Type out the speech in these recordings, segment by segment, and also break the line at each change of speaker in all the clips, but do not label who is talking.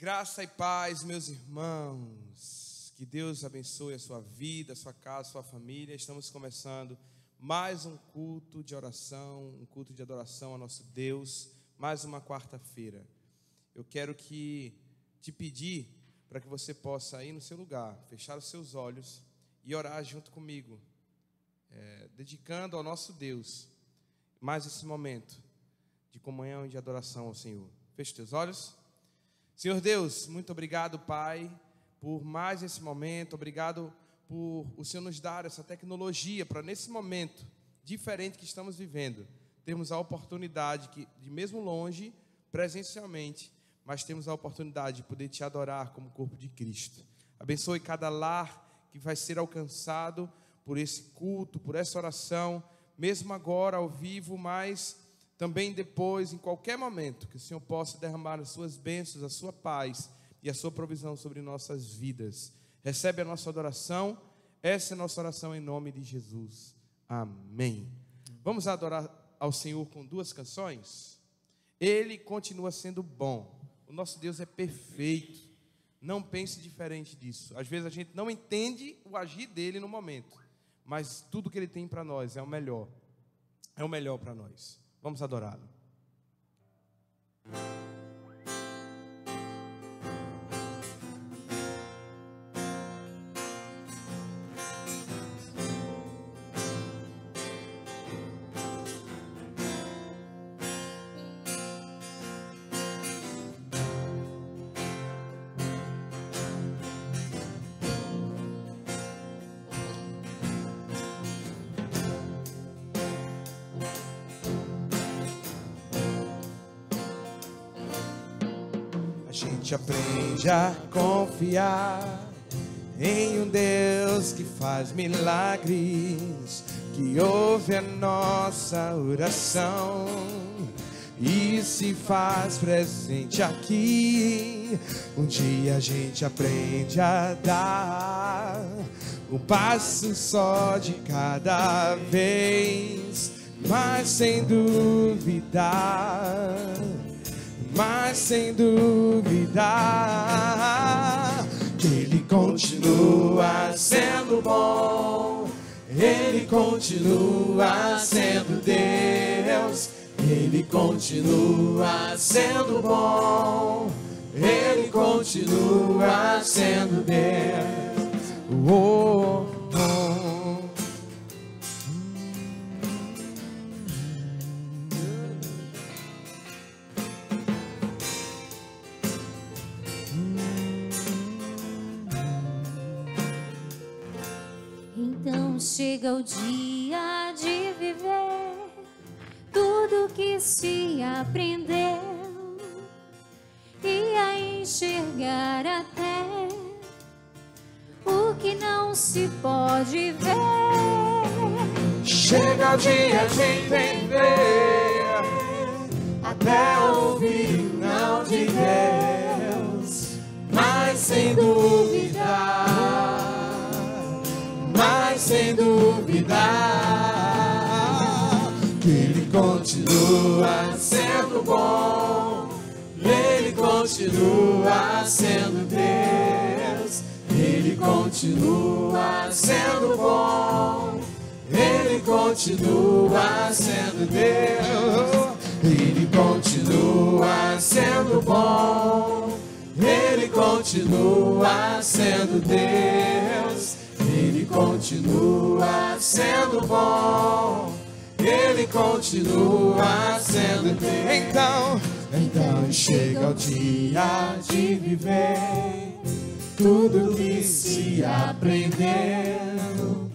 Graça e paz, meus irmãos. Que Deus abençoe a sua vida, a sua casa, a sua família. Estamos começando mais um culto de oração, um culto de adoração ao nosso Deus, mais uma quarta-feira. Eu quero te pedir para que você possa ir no seu lugar, fechar os seus olhos e orar junto comigo, dedicando ao nosso Deus mais esse momento de comunhão e de adoração ao Senhor. Feche os teus olhos. Senhor Deus, muito obrigado, Pai, por mais esse momento. Obrigado por o Senhor nos dar essa tecnologia para nesse momento diferente que estamos vivendo, termos a oportunidade de mesmo longe, presencialmente, mas temos a oportunidade de poder te adorar como corpo de Cristo. Abençoe cada lar que vai ser alcançado por esse culto, por essa oração, mesmo agora ao vivo, mas também depois, em qualquer momento, que o Senhor possa derramar as suas bênçãos, a sua paz e a sua provisão sobre nossas vidas. Recebe a nossa adoração, essa é a nossa oração em nome de Jesus. Amém. Vamos adorar ao Senhor com duas canções? Ele continua sendo bom, o nosso Deus é perfeito, não pense diferente disso. Às vezes a gente não entende o agir dele no momento, mas tudo que ele tem para nós é o melhor para nós. Vamos adorá-lo. A gente aprende a confiar em um Deus que faz milagres, que ouve a nossa oração e se faz presente aqui. Um dia a gente aprende a dar um passo só de cada vez, mas sem duvidar. Mas sem dúvida, Ele continua sendo bom, Ele continua sendo Deus, Ele continua sendo bom, Ele continua sendo Deus. Oh, oh.
Chega o dia de viver tudo que se aprendeu e a enxergar até o que não se pode ver.
Chega o dia de entender, até ouvir o não de Deus, mas sem duvidar. Mas sem dúvida, que Ele continua sendo bom, Ele continua sendo Deus, Ele continua sendo bom, Ele continua sendo Deus, Ele continua sendo bom, Ele continua sendo Deus. Ele continua sendo bom, Ele continua sendo Deus. Então chega o dia de viver tudo que se aprendeu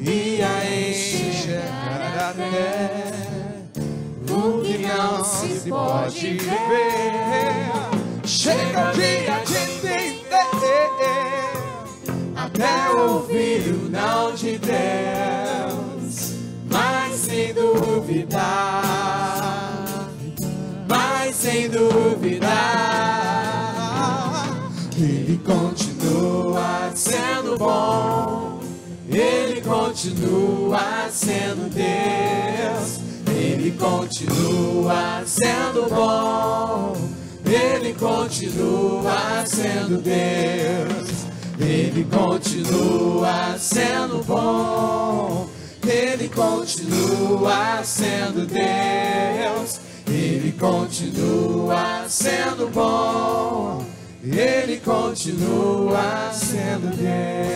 e a enxergar até o que não se pode ver. Chega o dia de entender, até ouvir o não de Deus, mas sem duvidar, mas sem duvidar, Ele continua sendo bom, Ele continua sendo Deus, Ele continua sendo bom, Ele continua sendo Deus. Ele continua sendo bom. Ele continua sendo Deus. Ele continua sendo bom. Ele continua sendo Deus.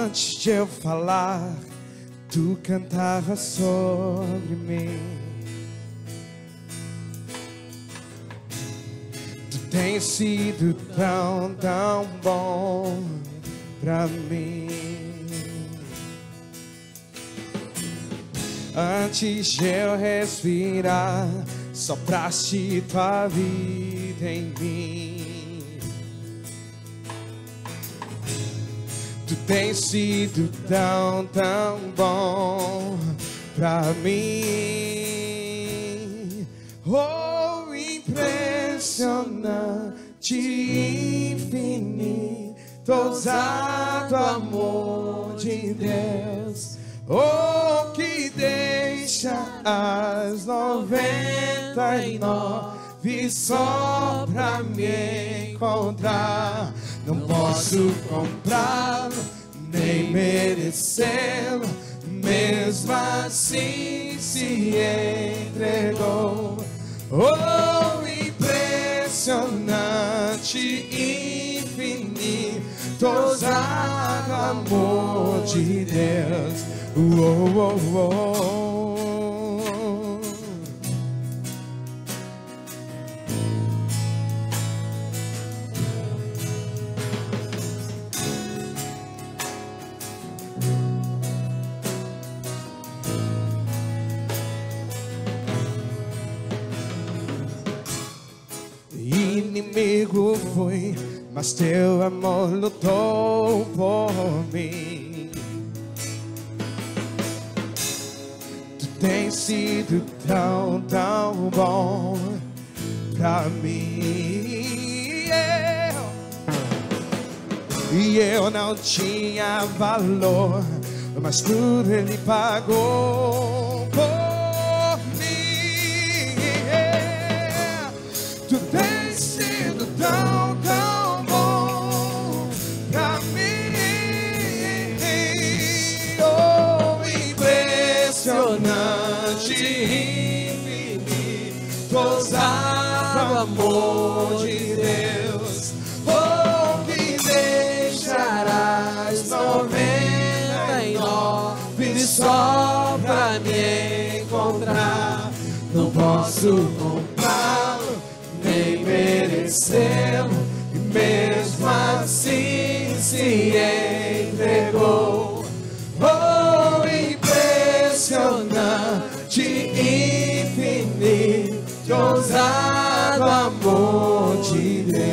Antes de eu falar, tu cantava sobre mim. Tu tens sido tão, tão bom pra mim. Antes de eu respirar, sopraste tua vida em mim. Tu tens sido tão, tão bom pra mim. Oh, impressionante, infinito, ousado amor de Deus. Oh, que deixa as 99 só pra me encontrar. Não posso comprá-lo, nem merecê-lo, mesmo assim se entregou. Oh, impressionante, infinito, ousado amor de Deus. Oh, oh, oh. Inimigo fui, mas teu amor lutou por mim. Tu tens sido tão, tão bom pra mim. E eu não tinha valor, mas tudo Ele pagou por mim. Tu tens sido tão, tão bom pra mim. Oh, impressionante, infinito, ousado amor de Deus. Oh, que deixarás 99 só pra me encontrar. Não posso comprá-lo, nem merecê-lo, e mesmo assim se entregou. Oh, impressionante, infinito, ousado amor de Deus.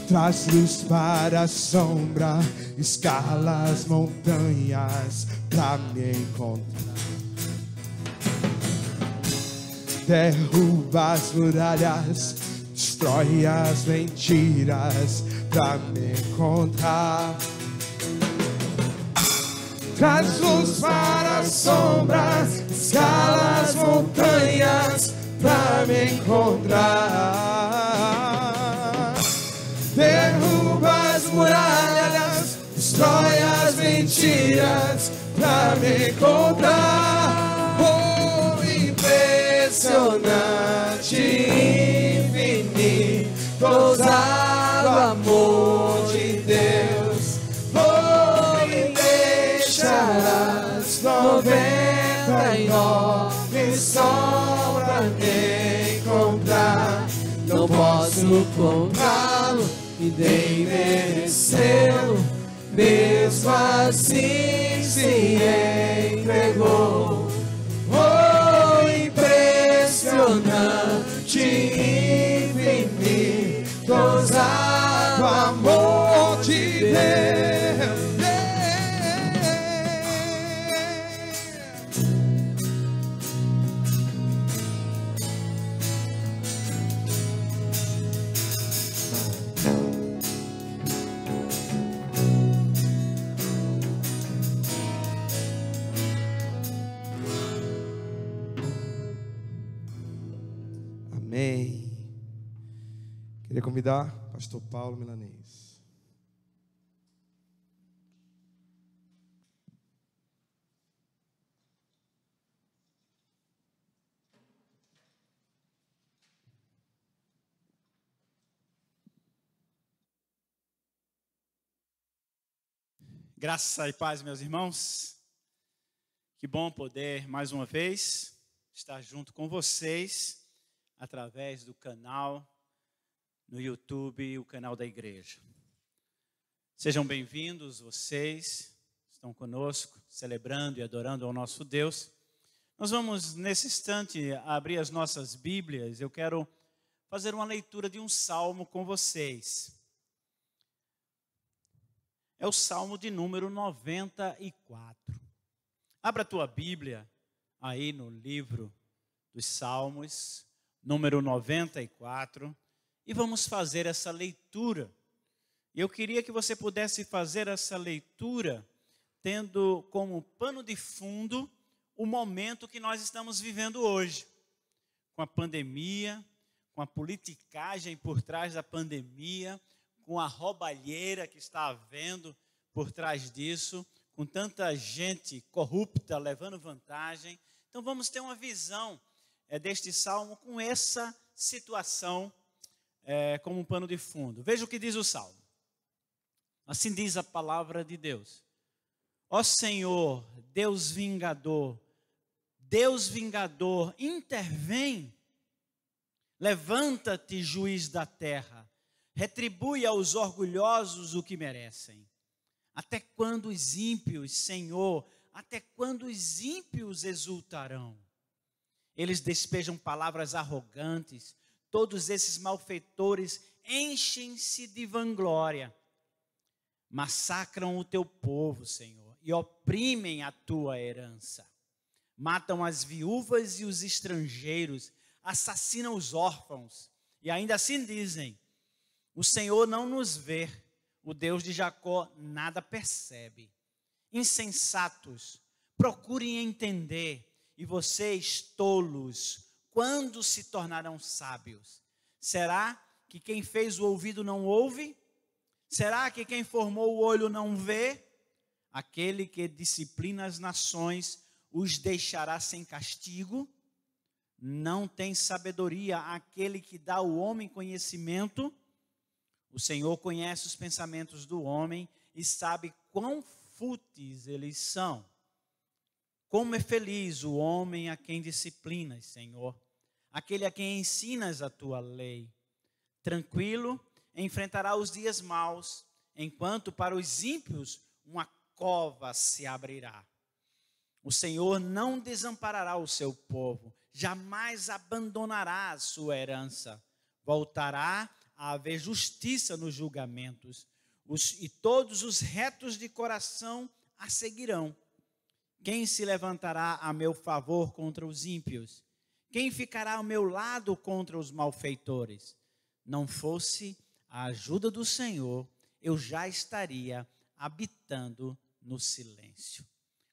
Traz luz para a sombra, escala as montanhas pra me encontrar. Derruba as muralhas, destrói as mentiras pra me encontrar. Traz luz para as sombras, escala as montanhas pra me encontrar. Derruba as muralhas, destrói as mentiras pra me encontrar. Oh, impressionante, infinito, ousado amor de Deus. Oh,
sol pra me encontrar. Não posso comprá-lo e nem merecê-lo, mesmo assim se entregou. Oh, impressionante, infinito, ousado amor de Deus.
Amém. Queria convidar o pastor Paulo Milanês.
Graça e paz, meus irmãos. Que bom poder, mais uma vez, estar junto com vocês através do canal no YouTube, o canal da igreja. Sejam bem-vindos, vocês estão conosco, celebrando e adorando ao nosso Deus. Nós vamos, nesse instante, abrir as nossas Bíblias. Eu quero fazer uma leitura de um salmo com vocês. É o Salmo de número 94. Abra a tua Bíblia aí no livro dos Salmos, número 94, e vamos fazer essa leitura. Eu queria que você pudesse fazer essa leitura tendo como pano de fundo o momento que nós estamos vivendo hoje, com a pandemia, com a politicagem por trás da pandemia, com a roubalheira que está havendo por trás disso, com tanta gente corrupta levando vantagem. Então vamos ter uma visão deste salmo com essa situação como um pano de fundo. Veja o que diz o salmo. Assim diz a palavra de Deus. Ó Senhor, Deus vingador, intervém. Levanta-te, juiz da terra. Retribui aos orgulhosos o que merecem. Até quando os ímpios, Senhor, até quando os ímpios exultarão? Eles despejam palavras arrogantes. Todos esses malfeitores enchem-se de vanglória. Massacram o teu povo, Senhor, e oprimem a tua herança. Matam as viúvas e os estrangeiros, assassinam os órfãos. E ainda assim dizem: o Senhor não nos vê, o Deus de Jacó nada percebe. Insensatos, procurem entender, e vocês, tolos, quando se tornarão sábios? Será que quem fez o ouvido não ouve? Será que quem formou o olho não vê? Aquele que disciplina as nações os deixará sem castigo? Não tem sabedoria aquele que dá ao homem conhecimento? O Senhor conhece os pensamentos do homem e sabe quão fúteis eles são. Como é feliz o homem a quem disciplinas, Senhor, aquele a quem ensinas a tua lei. Tranquilo, enfrentará os dias maus, enquanto para os ímpios uma cova se abrirá. O Senhor não desamparará o seu povo, jamais abandonará a sua herança. Voltará a haver justiça nos julgamentos, e todos os retos de coração a seguirão. Quem se levantará a meu favor contra os ímpios? Quem ficará ao meu lado contra os malfeitores? Não fosse a ajuda do Senhor, eu já estaria habitando no silêncio.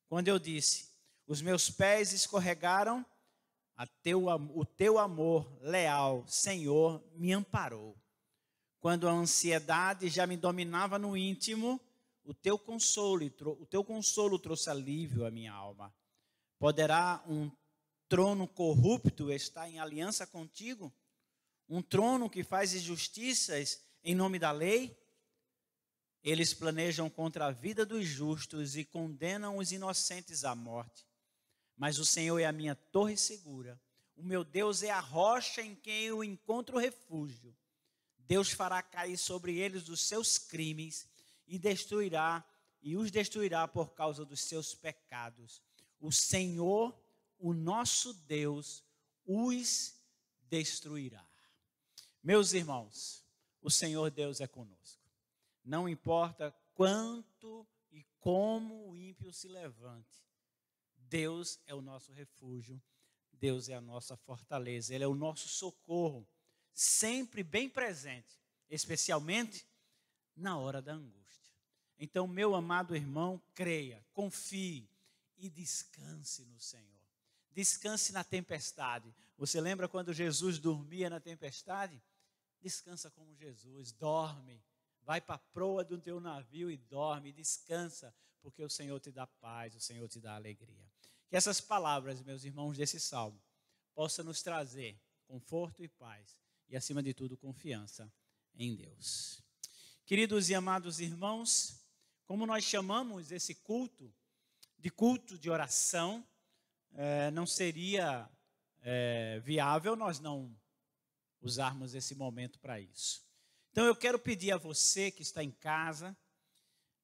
Quando eu disse: os meus pés escorregaram, o teu amor leal, Senhor, me amparou. Quando a ansiedade já me dominava no íntimo, o teu consolo trouxe alívio à minha alma. Poderá um trono corrupto estar em aliança contigo? Um trono que faz injustiças em nome da lei? Eles planejam contra a vida dos justos e condenam os inocentes à morte. Mas o Senhor é a minha torre segura. O meu Deus é a rocha em quem eu encontro refúgio. Deus fará cair sobre eles os seus crimes e os destruirá por causa dos seus pecados. O Senhor, o nosso Deus, os destruirá. Meus irmãos, o Senhor Deus é conosco. Não importa quanto e como o ímpio se levante, Deus é o nosso refúgio, Deus é a nossa fortaleza, Ele é o nosso socorro, sempre bem presente, especialmente na hora da angústia. Então, meu amado irmão, creia, confie e descanse no Senhor. Descanse na tempestade. Você lembra quando Jesus dormia na tempestade? Descansa como Jesus, dorme. Vai para a proa do teu navio e dorme, descansa, porque o Senhor te dá paz, o Senhor te dá alegria. Que essas palavras, meus irmãos, desse salmo, possam nos trazer conforto e paz, e acima de tudo, confiança em Deus. Queridos e amados irmãos, como nós chamamos esse culto de oração, não seria viável nós não usarmos esse momento para isso. Então eu quero pedir a você que está em casa,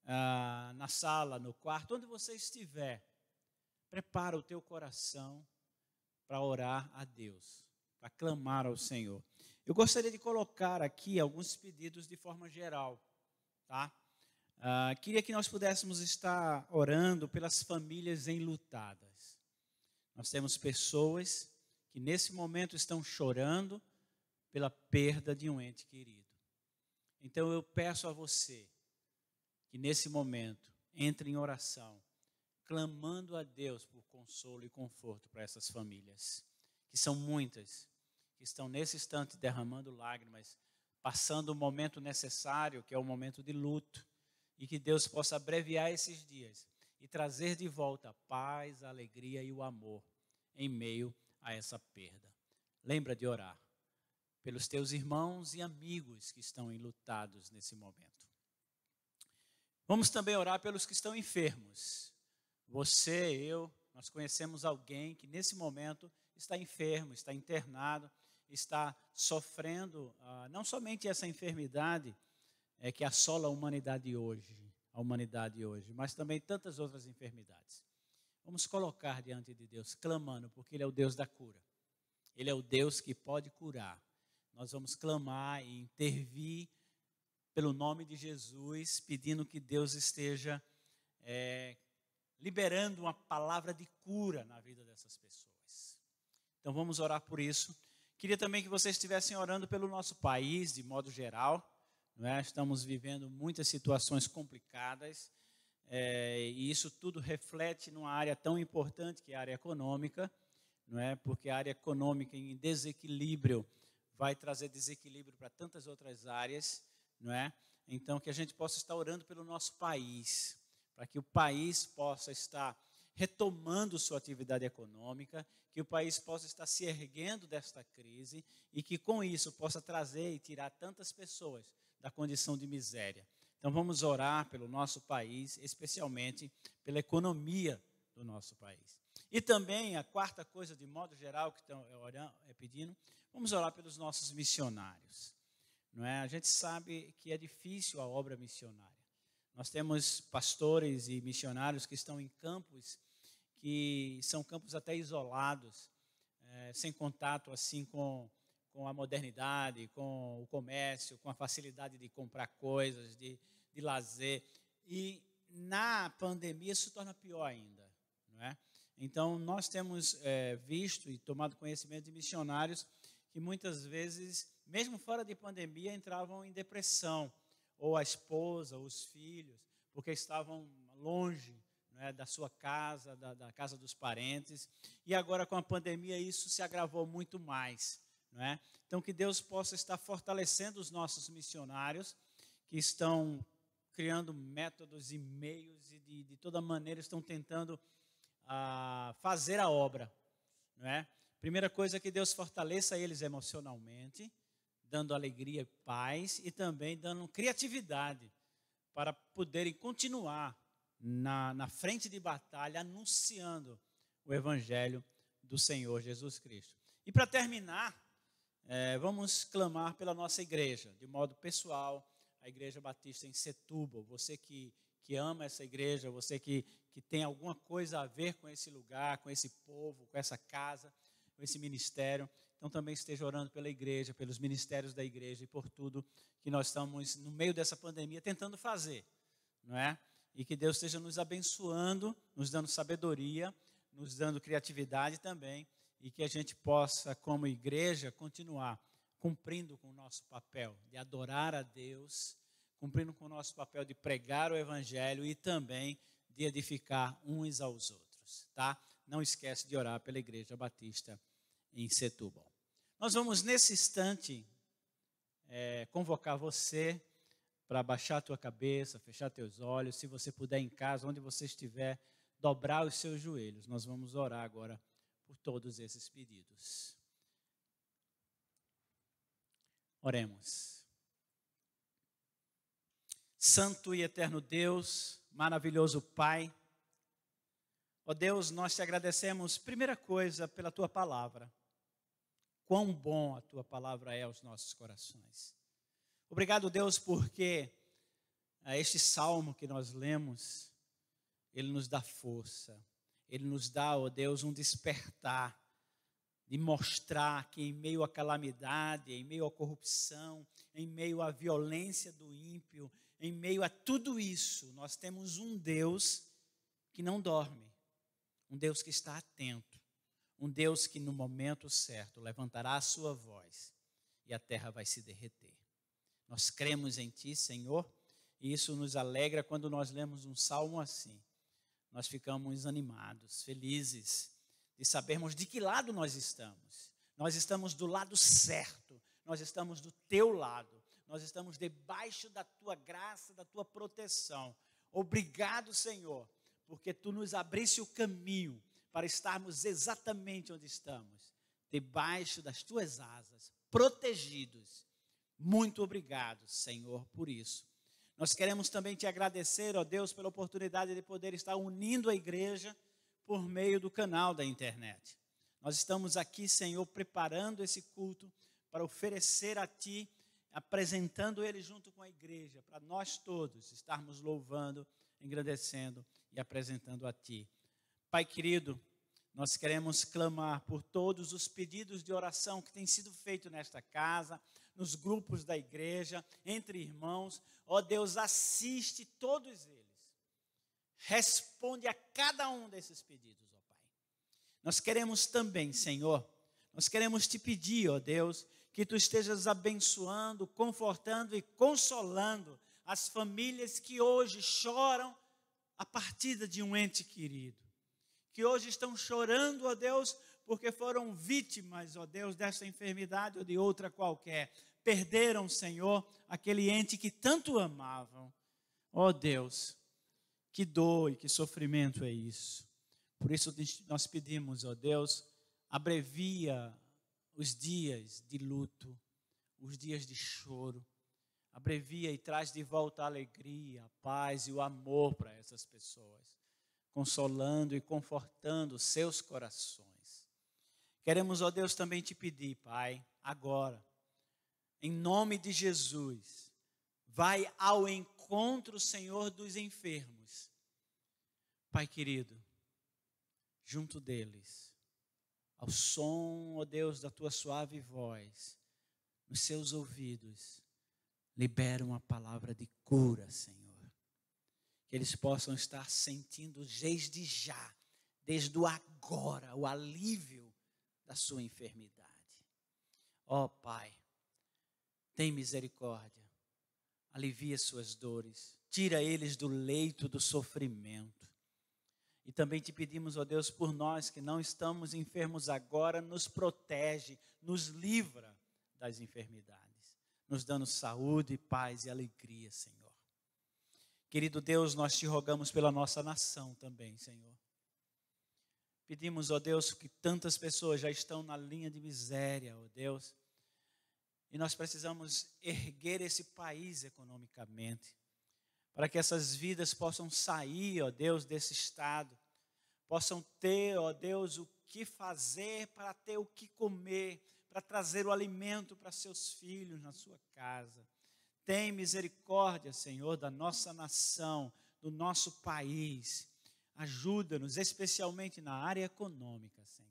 na sala, no quarto, onde você estiver, prepara o teu coração para orar a Deus, para clamar ao Senhor. Eu gostaria de colocar aqui alguns pedidos de forma geral, tá? Queria que nós pudéssemos estar orando pelas famílias enlutadas. Nós temos pessoas que nesse momento estão chorando pela perda de um ente querido. Então eu peço a você que nesse momento entre em oração, clamando a Deus por consolo e conforto para essas famílias, que são muitas, que estão nesse instante derramando lágrimas, passando o momento necessário, que é o momento de luto, e que Deus possa abreviar esses dias e trazer de volta a paz, a alegria e o amor em meio a essa perda. Lembra de orar pelos teus irmãos e amigos que estão enlutados nesse momento. Vamos também orar pelos que estão enfermos. Você, eu, nós conhecemos alguém que nesse momento está enfermo, está internado, está sofrendo não somente essa enfermidade que assola a humanidade hoje, mas também tantas outras enfermidades. Vamos colocar diante de Deus, clamando, porque Ele é o Deus da cura. Ele é o Deus que pode curar. Nós vamos clamar e intervir pelo nome de Jesus, pedindo que Deus esteja liberando uma palavra de cura na vida dessas pessoas. Então vamos orar por isso. Queria também que vocês estivessem orando pelo nosso país, de modo geral. Não é? Estamos vivendo muitas situações complicadas, e isso tudo reflete numa área tão importante que é a área econômica, não é? Porque a área econômica em desequilíbrio vai trazer desequilíbrio para tantas outras áreas, não é? Então, que a gente possa estar orando pelo nosso país, para que o país possa estar retomando sua atividade econômica, que o país possa estar se erguendo desta crise e que com isso possa trazer e tirar tantas pessoas da condição de miséria. Então vamos orar pelo nosso país, especialmente pela economia do nosso país. E também a quarta coisa, de modo geral, que estão pedindo, vamos orar pelos nossos missionários. Não é? A gente sabe que é difícil a obra missionária. Nós temos pastores e missionários que estão em campos que são campos até isolados, sem contato assim com a modernidade, com o comércio, com a facilidade de comprar coisas, de lazer. E na pandemia isso se torna pior ainda, não é? Então nós temos visto e tomado conhecimento de missionários que muitas vezes, mesmo fora de pandemia, entravam em depressão, ou a esposa, ou os filhos, porque estavam longe, não é, da sua casa, da casa dos parentes, e agora com a pandemia isso se agravou muito mais. Não é? Então que Deus possa estar fortalecendo os nossos missionários que estão criando métodos e meios e de toda maneira estão tentando fazer a obra. Não é? Primeira coisa é que Deus fortaleça eles emocionalmente, dando alegria e paz e também dando criatividade para poderem continuar na frente de batalha anunciando o o Evangelho do Senhor Jesus Cristo. E para terminar, vamos clamar pela nossa igreja, de modo pessoal, a Igreja Batista em Setúbal. Você que ama essa igreja, você que tem alguma coisa a ver com esse lugar, com esse povo, com essa casa, com esse ministério, então também esteja orando pela igreja, pelos ministérios da igreja e por tudo que nós estamos no meio dessa pandemia tentando fazer, não é? E que Deus esteja nos abençoando, nos dando sabedoria, nos dando criatividade também, e que a gente possa, como igreja, continuar cumprindo com o nosso papel de adorar a Deus, cumprindo com o nosso papel de pregar o Evangelho e também de edificar uns aos outros, tá? Não esquece de orar pela Igreja Batista em Setúbal. Nós vamos, nesse instante, convocar você para baixar a tua cabeça, fechar teus olhos, se você puder em casa, onde você estiver, dobrar os seus joelhos. Nós vamos orar agora por todos esses pedidos. Oremos. Santo e eterno Deus, maravilhoso Pai, ó Deus, nós te agradecemos, primeira coisa, pela tua palavra. Quão bom a tua palavra é aos nossos corações. Obrigado, Deus, porque este salmo que nós lemos, ele nos dá força, ele nos dá, ó Deus, um despertar, de mostrar que em meio à calamidade, em meio à corrupção, em meio à violência do ímpio, em meio a tudo isso, nós temos um Deus que não dorme, um Deus que está atento, um Deus que no momento certo levantará a sua voz e a terra vai se derreter. Nós cremos em Ti, Senhor, e isso nos alegra quando nós lemos um salmo assim. Nós ficamos animados, felizes, de sabermos de que lado nós estamos. Nós estamos do lado certo, nós estamos do teu lado, nós estamos debaixo da tua graça, da tua proteção. Obrigado, Senhor, porque tu nos abriste o caminho para estarmos exatamente onde estamos, debaixo das tuas asas, protegidos. Muito obrigado, Senhor, por isso. Nós queremos também te agradecer, ó Deus, pela oportunidade de poder estar unindo a igreja por meio do canal da internet. Nós estamos aqui, Senhor, preparando esse culto para oferecer a Ti, apresentando ele junto com a igreja, para nós todos estarmos louvando, engrandecendo e apresentando a Ti. Pai querido, nós queremos clamar por todos os pedidos de oração que têm sido feitos nesta casa, nos grupos da igreja, entre irmãos. Ó Deus, assiste todos eles. Responde a cada um desses pedidos, ó Pai. Nós queremos também, Senhor, nós queremos te pedir, ó Deus, que Tu estejas abençoando, confortando e consolando as famílias que hoje choram a partida de um ente querido. Que hoje estão chorando, ó Deus, porque foram vítimas, ó Deus, desta enfermidade ou de outra qualquer. Perderam, Senhor, aquele ente que tanto amavam. Ó Deus, que dor e que sofrimento é isso. Por isso nós pedimos, ó Deus, abrevia os dias de luto, os dias de choro. Abrevia e traz de volta a alegria, a paz e o amor para essas pessoas, consolando e confortando seus corações. Queremos, ó Deus, também te pedir, Pai, agora, em nome de Jesus, vai ao encontro, Senhor, dos enfermos. Pai querido, junto deles, ao som, ó Deus, da Tua suave voz, nos seus ouvidos, libera uma palavra de cura, Senhor. Que eles possam estar sentindo desde já, desde o agora, o alívio da sua enfermidade. Ó Pai, tem misericórdia, alivia suas dores, tira eles do leito do sofrimento. E também te pedimos, ó Deus, por nós que não estamos enfermos agora, nos protege, nos livra das enfermidades, nos dando saúde, paz e alegria, Senhor. Querido Deus, nós te rogamos pela nossa nação também, Senhor. Pedimos, ó Deus, que tantas pessoas já estão na linha de miséria, ó Deus, e nós precisamos erguer esse país economicamente, para que essas vidas possam sair, ó Deus, desse estado, possam ter, ó Deus, o que fazer para ter o que comer, para trazer o alimento para seus filhos na sua casa. Tem misericórdia, Senhor, da nossa nação, do nosso país. Ajuda-nos, especialmente na área econômica, Senhor.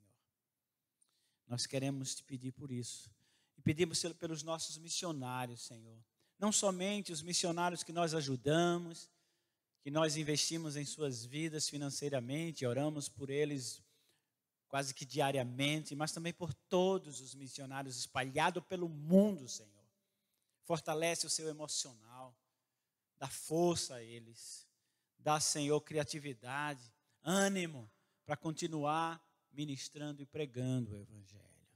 Nós queremos te pedir por isso. E pedimos pelos nossos missionários, Senhor. Não somente os missionários que nós ajudamos, que nós investimos em suas vidas financeiramente, oramos por eles quase que diariamente, mas também por todos os missionários espalhados pelo mundo, Senhor. Fortalece o seu emocional, dá força a eles, dá, Senhor, criatividade, ânimo para continuar ministrando e pregando o Evangelho.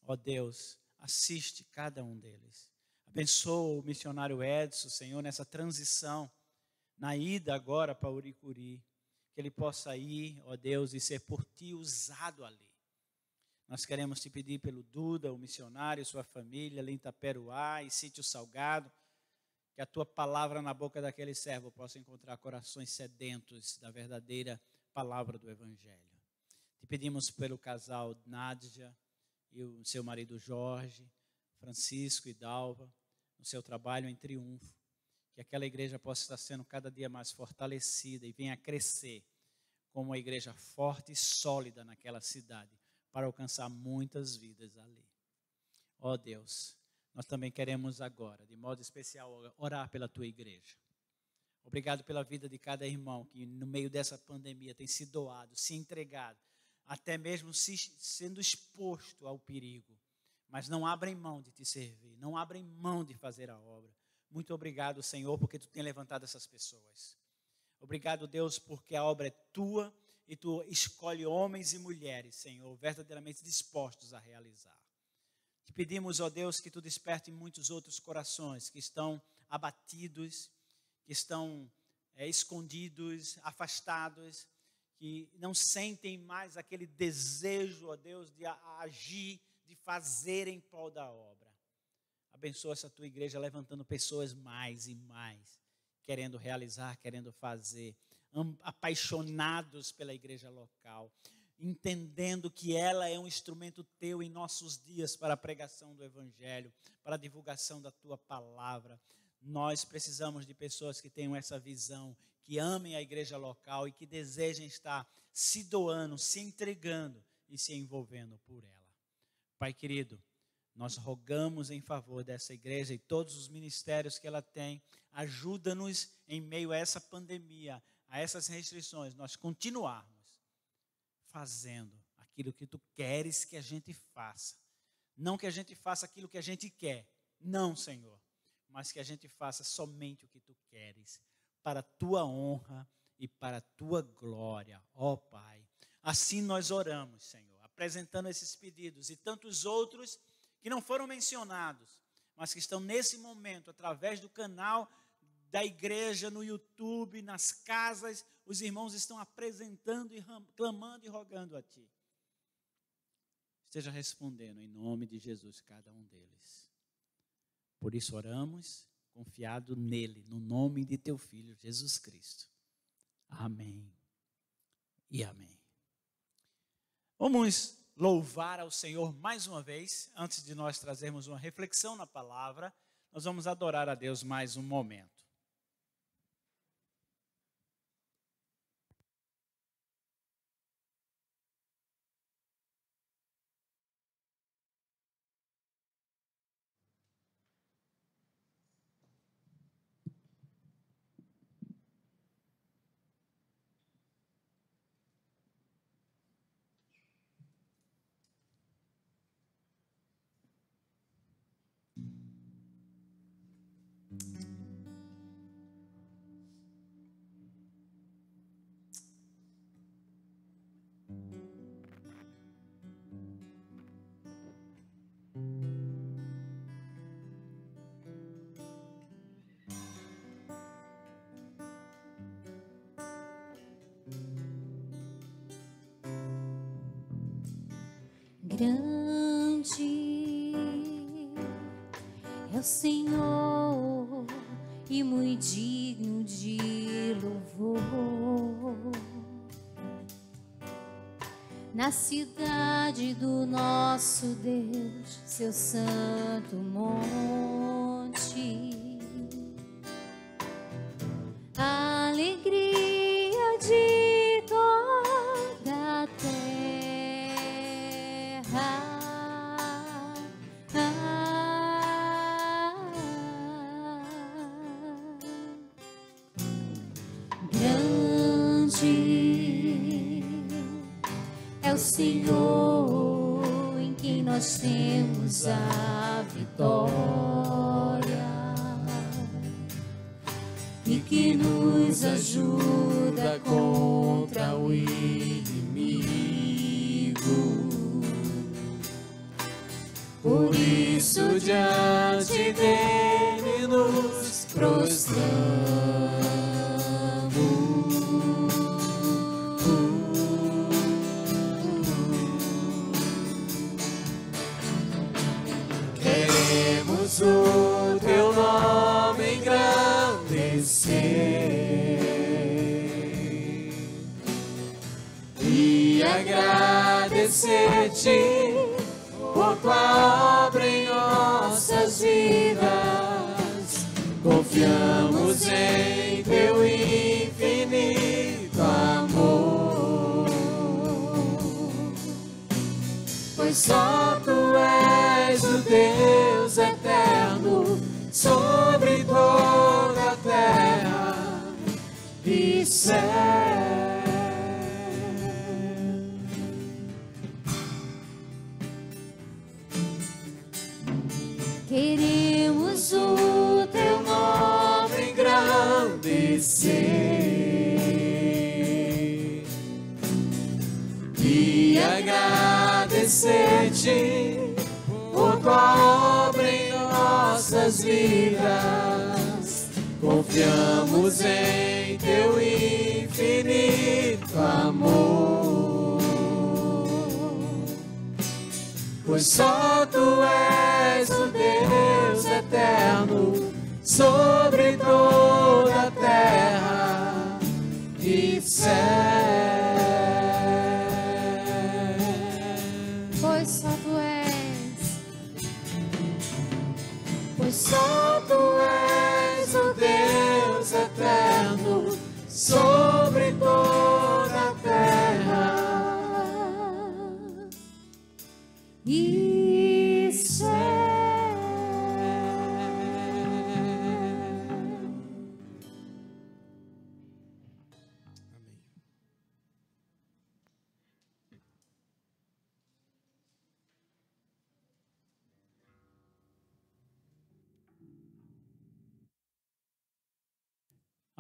Ó Deus, assiste cada um deles. Abençoa o missionário Edson, Senhor, nessa transição, na ida agora para Uricuri, que ele possa ir, ó Deus, e ser por ti usado ali. Nós queremos te pedir pelo Duda, o missionário, sua família, ali em Itaperuá e Sítio Salgado, que a tua palavra na boca daquele servo possa encontrar corações sedentos da verdadeira palavra do Evangelho. Te pedimos pelo casal Nádia e o seu marido Jorge, Francisco e Dalva, no seu trabalho em triunfo, que aquela igreja possa estar sendo cada dia mais fortalecida e venha a crescer como uma igreja forte e sólida naquela cidade, para alcançar muitas vidas ali. Ó Deus, nós também queremos agora, de modo especial, orar pela tua igreja. Obrigado pela vida de cada irmão que no meio dessa pandemia tem se doado, se entregado, até mesmo sendo exposto ao perigo, mas não abrem mão de te servir, não abrem mão de fazer a obra. Muito obrigado, Senhor, porque tu tem levantado essas pessoas. Obrigado, Deus, porque a obra é tua e tu escolhe homens e mulheres, Senhor, verdadeiramente dispostos a realizar. Te pedimos, ó Deus, que tu desperte muitos outros corações que estão abatidos, que estão escondidos, afastados, que não sentem mais aquele desejo, ó Deus, de agir, de fazer em prol da obra. Abençoa essa tua igreja levantando pessoas mais e mais, querendo realizar, querendo fazer, apaixonados pela igreja local, entendendo que ela é um instrumento teu em nossos dias para a pregação do Evangelho, para a divulgação da tua palavra. Nós precisamos de pessoas que tenham essa visão, que amem a igreja local e que desejem estar se doando, se entregando e se envolvendo por ela. Pai querido, nós rogamos em favor dessa igreja e todos os ministérios que ela tem. Ajuda-nos em meio a essa pandemia, a essas restrições, nós continuarmos fazendo aquilo que tu queres que a gente faça. Não que a gente faça aquilo que a gente quer, não, Senhor, mas que a gente faça somente o que tu queres, para a tua honra e para a tua glória, ó Pai. Assim nós oramos, Senhor, apresentando esses pedidos e tantos outros que não foram mencionados, mas que estão nesse momento, através do canal da igreja, no YouTube, nas casas, os irmãos estão apresentando e clamando e rogando a Ti. Esteja respondendo em nome de Jesus cada um deles. Por isso oramos, confiado nele, no nome de Teu Filho, Jesus Cristo. Amém e amém. Vamos louvar ao Senhor mais uma vez. Antes de nós trazermos uma reflexão na palavra, nós vamos adorar a Deus mais um momento.
Grande é o Senhor e muito digno de louvor. na cidade do nosso Deus, seu santo monte. A alegria de toda a terra. Grande é o Senhor em quem nós temos a vitória e que nos ajuda contra o inimigo. Por isso diante dele nos prostramos. O teu nome engrandecer e agradecer-te por tua obra em nossas vidas. Confiamos em teu infinito amor, pois só tu és o Deus eterno sobre toda a terra e céu. Queremos o teu nome engrandecer e agradecer-te por tua obra em nossas vidas. Confiamos em teu infinito amor, pois só tu és o Deus eterno sobre toda a terra e céu. Pois só tu és, pois só tu és o Deus eterno sobre toda a terra e céu.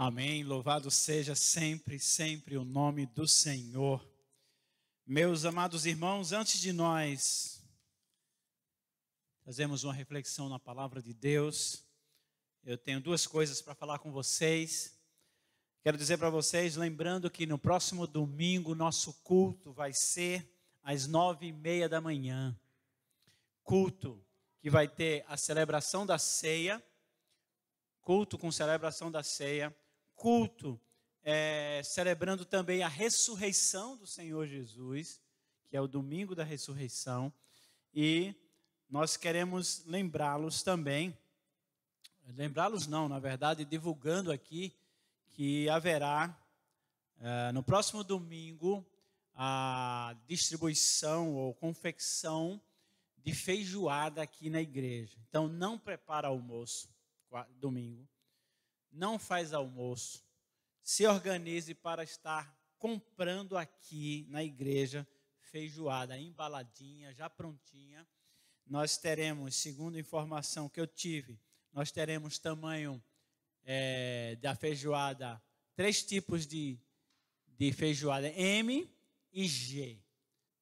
Amém. Louvado seja sempre, sempre o nome do Senhor. Meus amados irmãos, antes de nós fazermos uma reflexão na palavra de Deus, eu tenho duas coisas para falar com vocês. Quero dizer para vocês, lembrando que no próximo domingo, nosso culto vai ser às 9h30 da manhã. Culto que vai ter a celebração da ceia, culto com celebração da ceia, culto celebrando também a ressurreição do Senhor Jesus, que é o domingo da ressurreição, e nós queremos lembrá-los também, lembrá-los não, na verdade, divulgando aqui que haverá no próximo domingo a distribuição ou confecção de feijoada aqui na igreja. Então não prepara almoço domingo, não faz almoço, se organize para estar comprando aqui na igreja feijoada, embaladinha, já prontinha. Nós teremos, segundo a informação que eu tive, nós teremos tamanho da feijoada, 3 tipos de feijoada, M e G,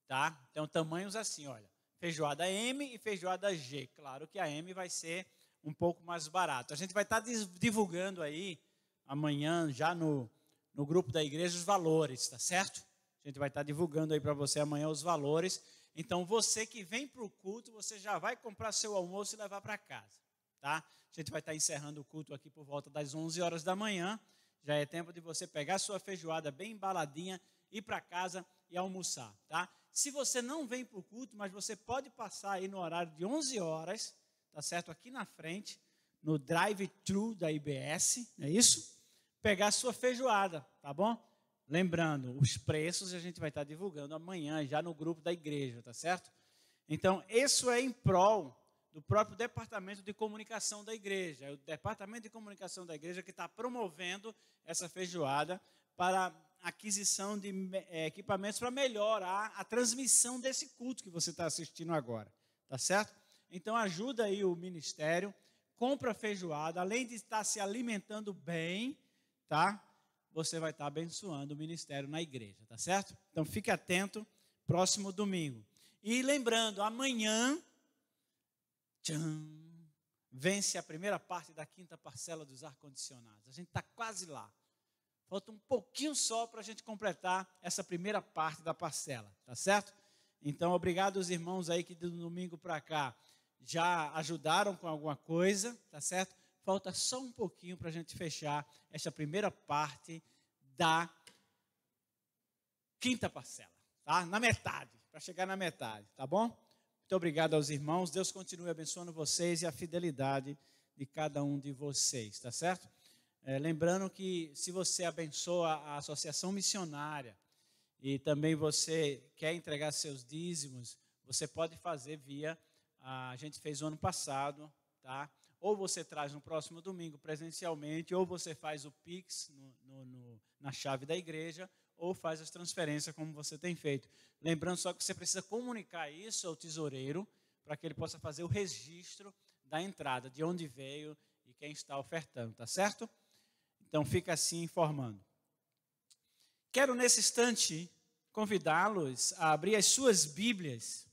tá? Então tamanhos assim, olha, feijoada M e feijoada G. Claro que a M vai ser um pouco mais barato. A gente vai estar divulgando aí amanhã, já no grupo da igreja, os valores, tá certo? A gente vai estar divulgando aí para você amanhã os valores. Então, você que vem para o culto, você já vai comprar seu almoço e levar para casa, tá? A gente vai estar encerrando o culto aqui por volta das 11 horas da manhã. Já é tempo de você pegar sua feijoada bem embaladinha, ir para casa e almoçar, tá? Se você não vem para o culto, mas você pode passar aí no horário de 11 horas, tá certo? Aqui na frente, no drive-thru da IBS, é isso? Pegar a sua feijoada, tá bom? Lembrando, os preços a gente vai estar divulgando amanhã, já no grupo da igreja, tá certo? Então, isso é em prol do próprio departamento de comunicação da igreja. É o departamento de comunicação da igreja que está promovendo essa feijoada para aquisição de equipamentos para melhorar a transmissão desse culto que você está assistindo agora, tá certo? Então, ajuda aí o ministério, compra feijoada, além de estar se alimentando bem, tá? Você vai estar abençoando o ministério na igreja, tá certo? Então, fique atento, próximo domingo. E lembrando, amanhã, vence a primeira parte da 5ª parcela dos ar-condicionados. A gente está quase lá. Falta um pouquinho só para a gente completar essa primeira parte da parcela, tá certo? Então, obrigado aos irmãos aí que do domingo para cá já ajudaram com alguma coisa, tá certo? Falta só um pouquinho para a gente fechar essa primeira parte da 5ª parcela, tá? Na metade, para chegar na metade, tá bom? Muito obrigado aos irmãos. Deus continue abençoando vocês e a fidelidade de cada um de vocês, tá certo? Lembrando que se você abençoa a associação missionária e também você quer entregar seus dízimos, você pode fazer via, a gente fez o ano passado, tá? Ou você traz no próximo domingo presencialmente, ou você faz o Pix na chave da igreja, ou faz as transferências como você tem feito. Lembrando só que você precisa comunicar isso ao tesoureiro, para que ele possa fazer o registro da entrada, de onde veio e quem está ofertando, tá certo? Então, fica assim informando. Quero, nesse instante, convidá-los a abrir as suas Bíblias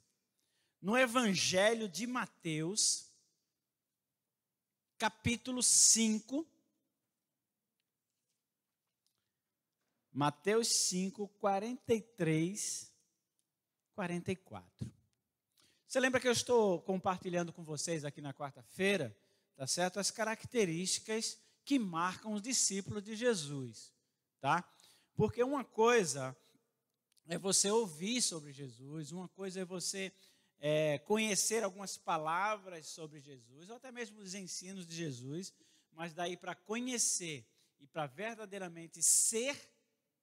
no Evangelho de Mateus, capítulo 5. Mateus 5, 43, 44. Você lembra que eu estou compartilhando com vocês aqui na quarta-feira, tá certo? As características que marcam os discípulos de Jesus, tá? Porque uma coisa é você ouvir sobre Jesus, uma coisa é você conhecer algumas palavras sobre Jesus, ou até mesmo os ensinos de Jesus, mas daí para conhecer e para verdadeiramente ser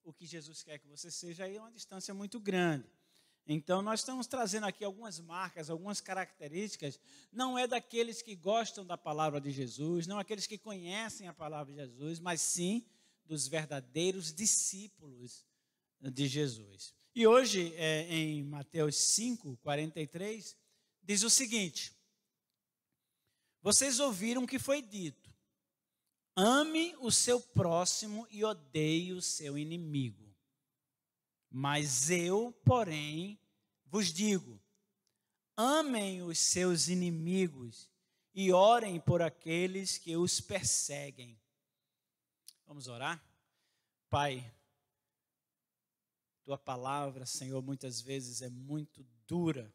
o que Jesus quer que você seja, aí é uma distância muito grande. Então, nós estamos trazendo aqui algumas marcas, algumas características, não é daqueles que gostam da palavra de Jesus, não aqueles que conhecem a palavra de Jesus, mas sim dos verdadeiros discípulos de Jesus. E hoje, em Mateus 5, 43, diz o seguinte: vocês ouviram o que foi dito, ame o seu próximo e odeie o seu inimigo. Mas eu, porém, vos digo, amem os seus inimigos e orem por aqueles que os perseguem. Vamos orar? Pai, tua palavra, Senhor, muitas vezes é muito dura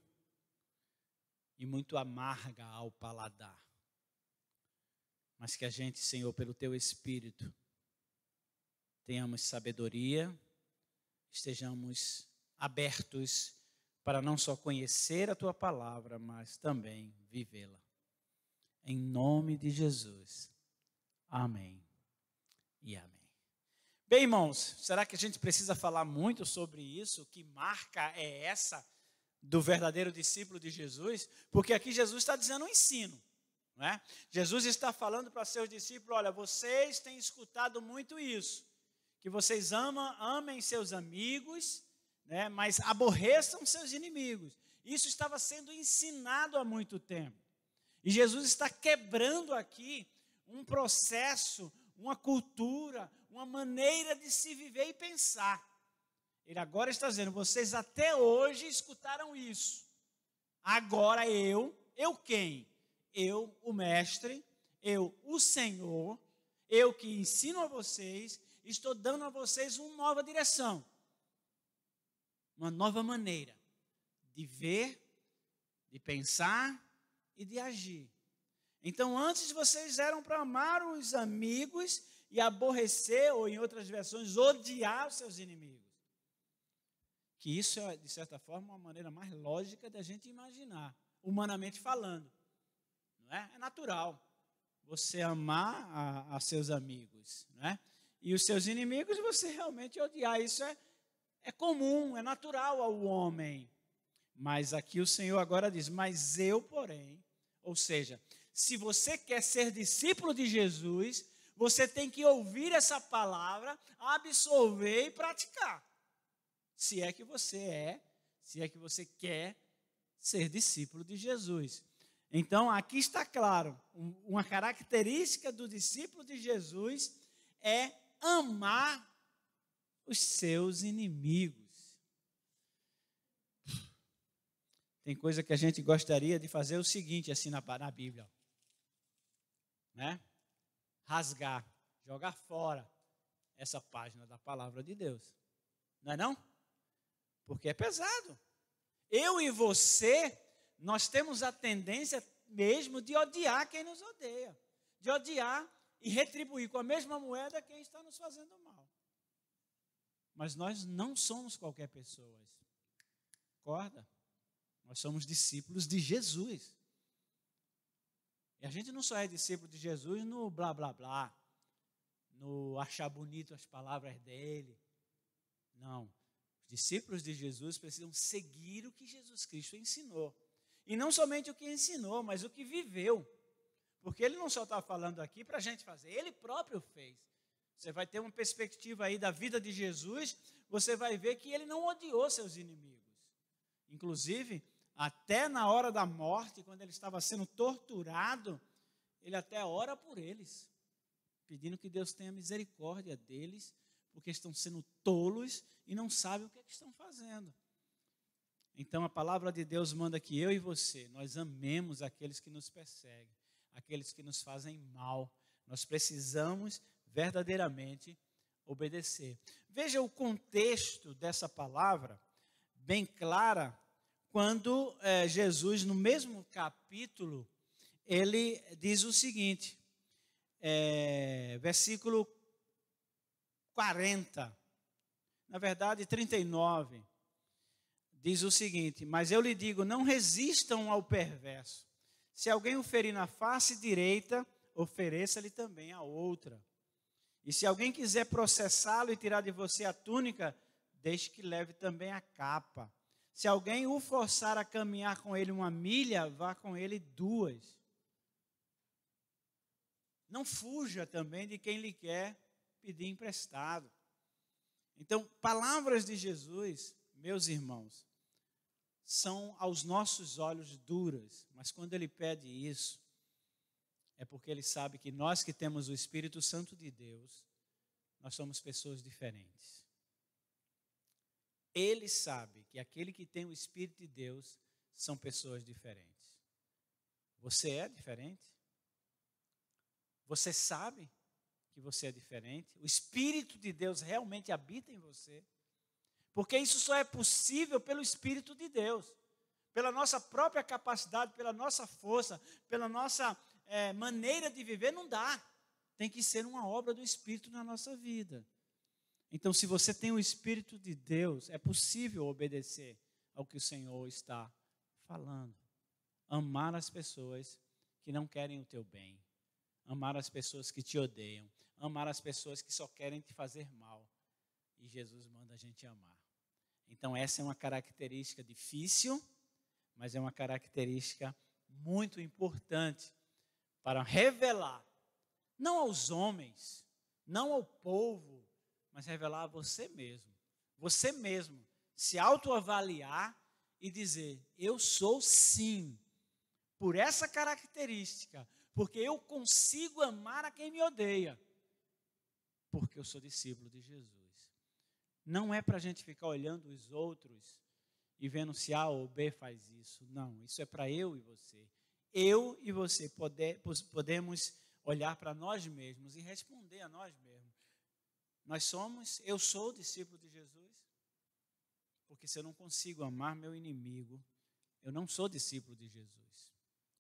e muito amarga ao paladar. Mas que a gente, Senhor, pelo teu Espírito, tenhamos sabedoria, estejamos abertos para não só conhecer a tua palavra, mas também vivê-la. Em nome de Jesus. Amém e amém. Bem, irmãos, será que a gente precisa falar muito sobre isso? Que marca é essa do verdadeiro discípulo de Jesus? Porque aqui Jesus está dizendo um ensino, não é? Jesus está falando para seus discípulos, olha, vocês têm escutado muito isso, que vocês amem seus amigos, né, mas aborreçam seus inimigos. Isso estava sendo ensinado há muito tempo. E Jesus está quebrando aqui um processo, uma cultura, uma maneira de se viver e pensar. Ele agora está dizendo, vocês até hoje escutaram isso. Agora eu quem? Eu, o mestre, eu, o Senhor, eu que ensino a vocês, estou dando a vocês uma nova direção, uma nova maneira de ver, de pensar e de agir. Então, antes vocês eram para amar os amigos e aborrecer, ou em outras versões, odiar os seus inimigos. que isso é, de certa forma, uma maneira mais lógica da gente imaginar, humanamente falando. Não é? É natural você amar a seus amigos, não é? E os seus inimigos você realmente odiar. Isso é comum, é natural ao homem. Mas aqui o Senhor agora diz, mas eu, porém, ou seja, se você quer ser discípulo de Jesus, você tem que ouvir essa palavra, absorver e praticar. Se é que você quer ser discípulo de Jesus. Então, aqui está claro, uma característica do discípulo de Jesus é amar os seus inimigos. Tem coisa que a gente gostaria de fazer o seguinte, assim na Bíblia, né? Rasgar, jogar fora essa página da palavra de Deus. Não é não? Porque é pesado. Eu e você, nós temos a tendência mesmo de odiar quem nos odeia. De odiar e retribuir com a mesma moeda quem está nos fazendo mal. Mas nós não somos qualquer pessoa. Concorda? Nós somos discípulos de Jesus. E a gente não só é discípulo de Jesus no blá, blá, blá, no achar bonito as palavras dele. Não. Os discípulos de Jesus precisam seguir o que Jesus Cristo ensinou. E não somente o que ensinou, mas o que viveu. Porque ele não só está falando aqui para a gente fazer, ele próprio fez. Você vai ter uma perspectiva aí da vida de Jesus, você vai ver que ele não odiou seus inimigos. Inclusive, até na hora da morte, quando ele estava sendo torturado, ele até ora por eles, pedindo que Deus tenha misericórdia deles, porque estão sendo tolos e não sabem o que estão fazendo. Então, a palavra de Deus manda que eu e você, nós amemos aqueles que nos perseguem, aqueles que nos fazem mal. Nós precisamos verdadeiramente obedecer. Veja o contexto dessa palavra, bem clara, quando Jesus, no mesmo capítulo, ele diz o seguinte, versículo 40, na verdade 39, diz o seguinte, mas eu lhe digo, não resistam ao perverso. Se alguém o ferir na face direita, ofereça-lhe também a outra. E se alguém quiser processá-lo e tirar de você a túnica, deixe que leve também a capa. Se alguém o forçar a caminhar com ele 1 milha, vá com ele 2. Não fuja também de quem lhe quer pedir emprestado. Então, palavras de Jesus, meus irmãos, são aos nossos olhos duras, mas quando ele pede isso, é porque ele sabe que nós que temos o Espírito Santo de Deus, nós somos pessoas diferentes. Ele sabe que aquele que tem o Espírito de Deus são pessoas diferentes. Você é diferente? Você sabe que você é diferente? O Espírito de Deus realmente habita em você? Porque isso só é possível pelo Espírito de Deus. Pela nossa própria capacidade, pela nossa força, pela nossa maneira de viver, não dá. Tem que ser uma obra do Espírito na nossa vida. Então, se você tem o Espírito de Deus, é possível obedecer ao que o Senhor está falando. Amar as pessoas que não querem o teu bem. Amar as pessoas que te odeiam. Amar as pessoas que só querem te fazer mal. E Jesus manda a gente amar. Então, essa é uma característica difícil, mas é uma característica muito importante para revelar, não aos homens, não ao povo, mas revelar a você mesmo. Você mesmo se autoavaliar e dizer, eu sou sim, por essa característica, porque eu consigo amar a quem me odeia, porque eu sou discípulo de Jesus. Não é para a gente ficar olhando os outros e vendo se A ou B faz isso. Não, isso é para eu e você. Eu e você podemos olhar para nós mesmos e responder a nós mesmos. Eu sou discípulo de Jesus, porque se eu não consigo amar meu inimigo, eu não sou discípulo de Jesus.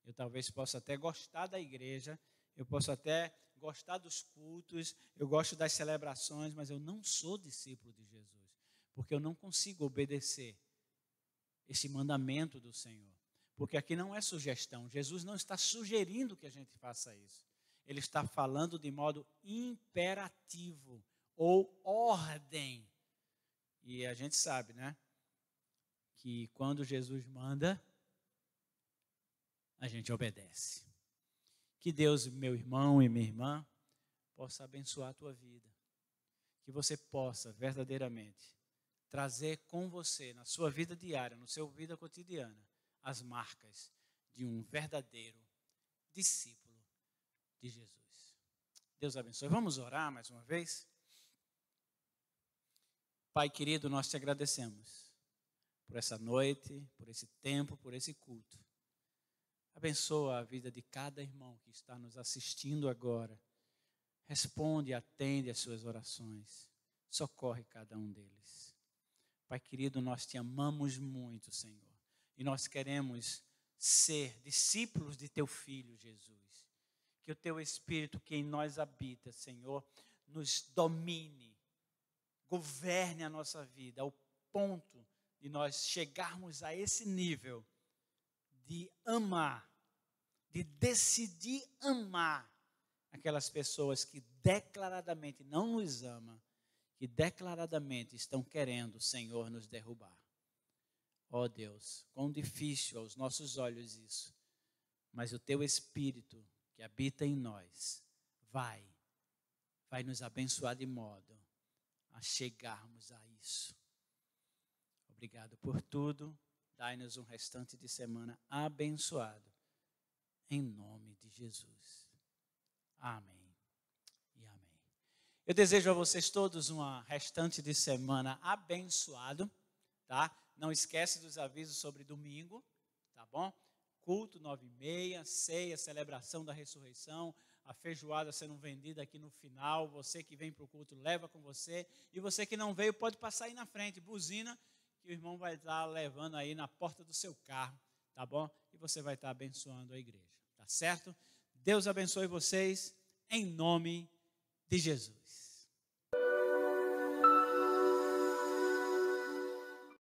Eu talvez possa até gostar da igreja, eu posso até gostar dos cultos, eu gosto das celebrações, mas eu não sou discípulo de Jesus. porque eu não consigo obedecer esse mandamento do Senhor. Porque aqui não é sugestão. Jesus não está sugerindo que a gente faça isso. Ele está falando de modo imperativo ou ordem. E a gente sabe, né? Que quando Jesus manda, a gente obedece. Que Deus, meu irmão e minha irmã, possa abençoar a tua vida. Que você possa verdadeiramente trazer com você, na sua vida diária, na sua vida cotidiana, as marcas de um verdadeiro discípulo de Jesus. Deus abençoe. Vamos orar mais uma vez? Pai querido, nós te agradecemos por essa noite, por esse tempo, por esse culto. Abençoa a vida de cada irmão que está nos assistindo agora. Responde e atende às suas orações. Socorre cada um deles. Pai querido, nós te amamos muito, Senhor. E nós queremos ser discípulos de teu Filho, Jesus. Que o teu Espírito que em nós habita, Senhor, nos domine, governe a nossa vida, ao ponto de nós chegarmos a esse nível de amar, de decidir amar aquelas pessoas que declaradamente não nos amam, que declaradamente estão querendo, Senhor, nos derrubar. Ó Deus, quão difícil aos nossos olhos isso, mas o teu Espírito que habita em nós vai nos abençoar de modo a chegarmos a isso. Obrigado por tudo, dai-nos um restante de semana abençoado, em nome de Jesus. Amém e amém. Eu desejo a vocês todos uma restante de semana abençoado, tá? Não esquece dos avisos sobre domingo, tá bom? Culto 9h30, ceia, celebração da ressurreição, a feijoada sendo vendida aqui no final. Você que vem para o culto, leva com você. E você que não veio, pode passar aí na frente, buzina, que o irmão vai estar levando aí na porta do seu carro, tá bom? E você vai estar abençoando a igreja, tá certo? Deus abençoe vocês, em nome de Jesus.